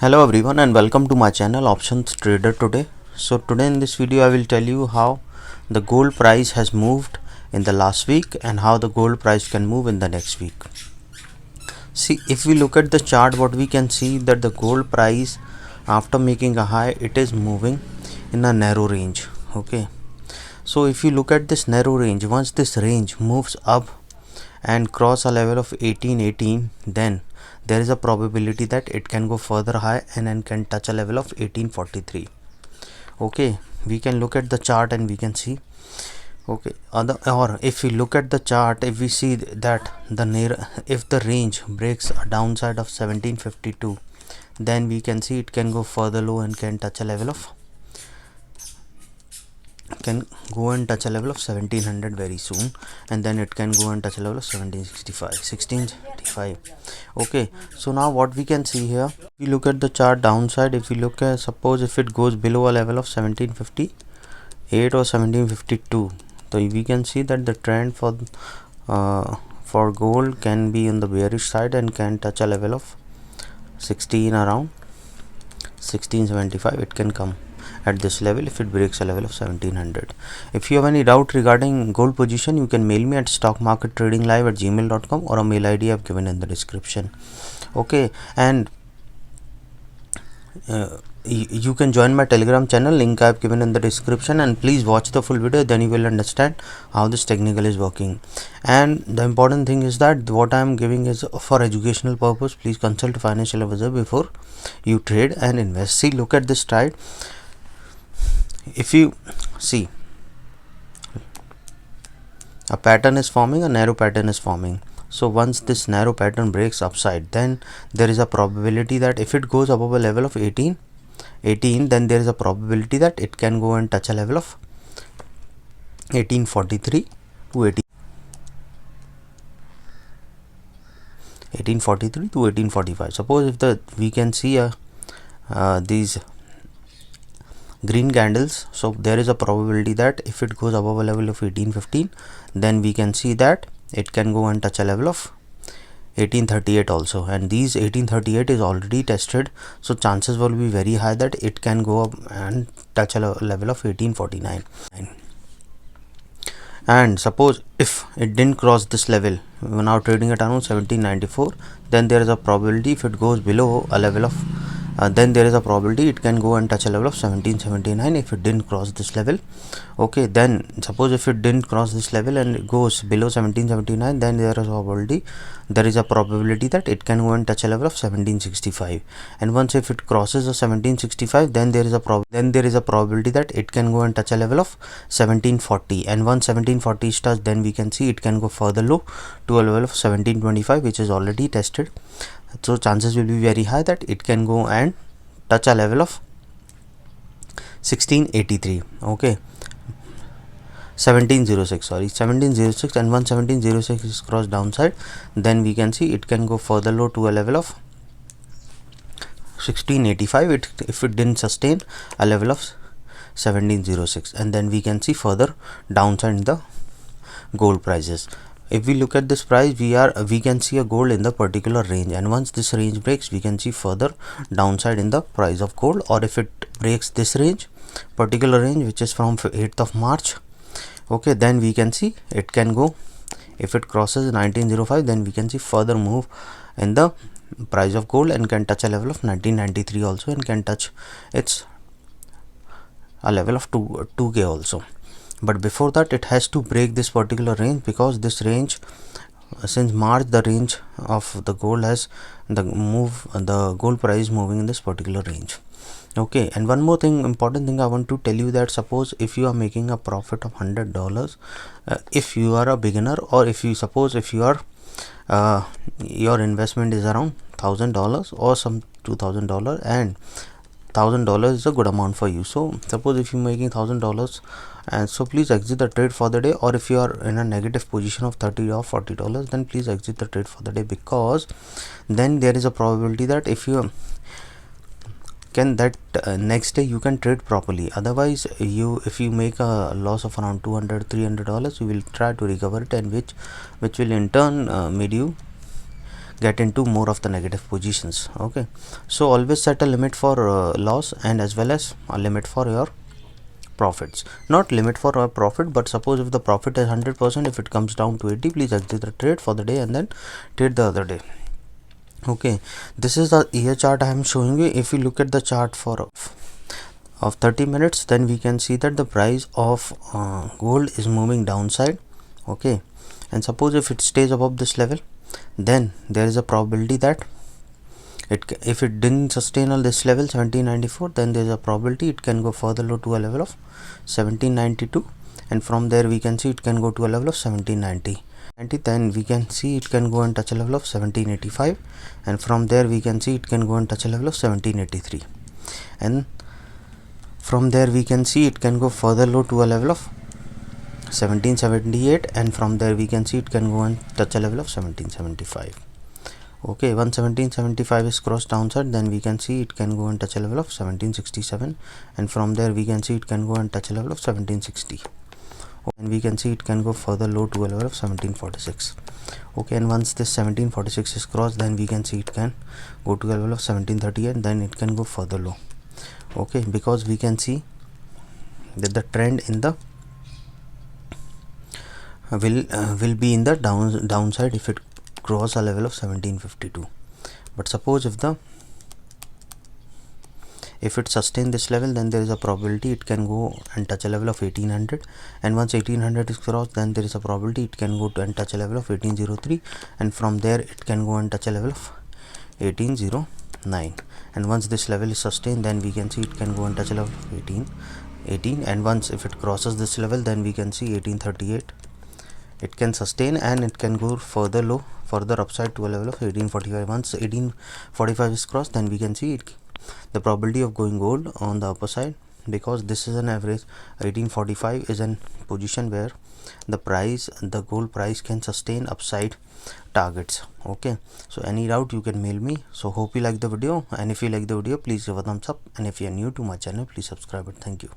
Hello everyone and welcome to my channel Options Trader Today. So today in this video I will tell you how the gold price has moved in the last week and how the gold price can move in the next week. See, if we look at the chart, what we can see that the gold price after making a high, it is moving in a narrow range. Okay, so if you look at this narrow range, once this range moves up and cross a level of 1818, then there is a probability that it can go further high and then can touch a level of 1843. Okay, we can look at the chart and we can see. Okay, or if we look at the chart, if we see that if the range breaks a downside of 1752, then we can see it can go further low and can touch a level of 1700 very soon, and then it can go and touch a level of 1665. Okay, so now what we can see here, we look at the chart downside. If we look at, suppose if it goes below a level of 1758 or 1752, so we can see that the trend for gold can be on the bearish side and can touch a level of 16, around 1675. It can come at this level if it breaks a level of 1700. If you have any doubt regarding gold position, you can mail me at stockmarkettradinglive@gmail.com or a mail ID I have given in the description. Okay, and you can join my Telegram channel, link I have given in the description, and please watch the full video, then you will understand how this technical is working. And the important thing is that what I am giving is for educational purpose. Please consult a financial advisor before you trade and invest. See, look at this trade. If you see, a pattern is forming, a narrow pattern is forming. So once this narrow pattern breaks upside, then there is a probability that if it goes above a level of 18, then there is a probability that it can go and touch a level of 1843 to 1845. Suppose if we can see these green candles, so there is a probability that if it goes above a level of 1815, then we can see that it can go and touch a level of 1838 also, and these 1838 is already tested, so chances will be very high that it can go up and touch a level of 1849. And suppose if it didn't cross this level, we're now trading at around 1794, then there is a probability if it goes below a level of then there is a probability it can go and touch a level of 1779 if it didn't cross this level. Okay, then suppose if it didn't cross this level and it goes below 1779, then there is a probability that it can go and touch a level of 1765. And once if it crosses a 1765, then there is a probability that it can go and touch a level of 1740. And once 1740 is touched, then we can see it can go further low to a level of 1725, which is already tested. So chances will be very high that it can go and touch a level of 1683. Okay, 1706, and once 1706 is crossed downside, then we can see it can go further low to a level of 1685 if it didn't sustain a level of 1706, and then we can see further downside in the gold prices. If we look at this price, we can see a gold in the particular range, and once this range breaks, we can see further downside in the price of gold. Or if it breaks this particular range, which is from 8th of March, okay, then we can see it can go, if it crosses 1905, then we can see further move in the price of gold and can touch a level of 1993 also, and can touch a level of 2k also. But before that, it has to break this particular range, because this range, since March, the range of the gold has the gold price moving in this particular range. Okay, and one more thing, important thing I want to tell you, that suppose if you are making a profit of $100, if you are a beginner, or if you are your investment is around $1000 or some $2000, and $1000 is a good amount for you. So suppose if you're making $1000, and so please exit the trade for the day. Or if you are in a negative position of $30 or $40, then please exit the trade for the day, because then there is a probability that if you can next day you can trade properly. Otherwise, if you make a loss of around $200-300, you will try to recover it, and which will in turn made you get into more of the negative positions. Okay, so always set a limit for loss and as well as a limit for your profits. Not limit for a profit, but suppose if the profit is 100%, if it comes down to 80, please exit the trade for the day and then trade the other day. Okay, this is the year chart I am showing you. If you look at the chart for of 30 minutes, then we can see that the price of gold is moving downside. Okay, and suppose if it stays above this level, then there is a probability that if it didn't sustain on this level 1794, then there is a probability it can go further low to a level of 1792, and from there we can see it can go to a level of 1790. Then we can see it can go and touch a level of 1785, and from there we can see it can go and touch a level of 1783, and from there we can see it can go further low to a level of 1778, and from there we can see it can go and touch a level of 1775. Okay, once 1775 is crossed downside, then we can see it can go and touch a level of 1767, and from there we can see it can go and touch a level of 1760, and we can see it can go further low to a level of 1746. Okay, and once this 1746 is crossed, then we can see it can go to a level of 1738, then it can go further low. Okay, because we can see that the trend in the will be in the downside if it cross a level of 1752. But suppose if it sustain this level, then there is a probability it can go and touch a level of 1800, and once 1800 is crossed, then there is a probability it can go to and touch a level of 1803, and from there it can go and touch a level of 1809, and once this level is sustained, then we can see it can go and touch a level of 18, and once if it crosses this level, then we can see 1838 it can sustain, and it can go further low, further upside to a level of 1845. Once 1845 is crossed, then we can see the probability of going gold on the upper side, because this is an average. 1845 is an position where the gold price can sustain upside targets. Okay, so any doubt you can mail me. So hope you like the video, and if you like the video, please give a thumbs up, and if you are new to my channel, please subscribe it. Thank you.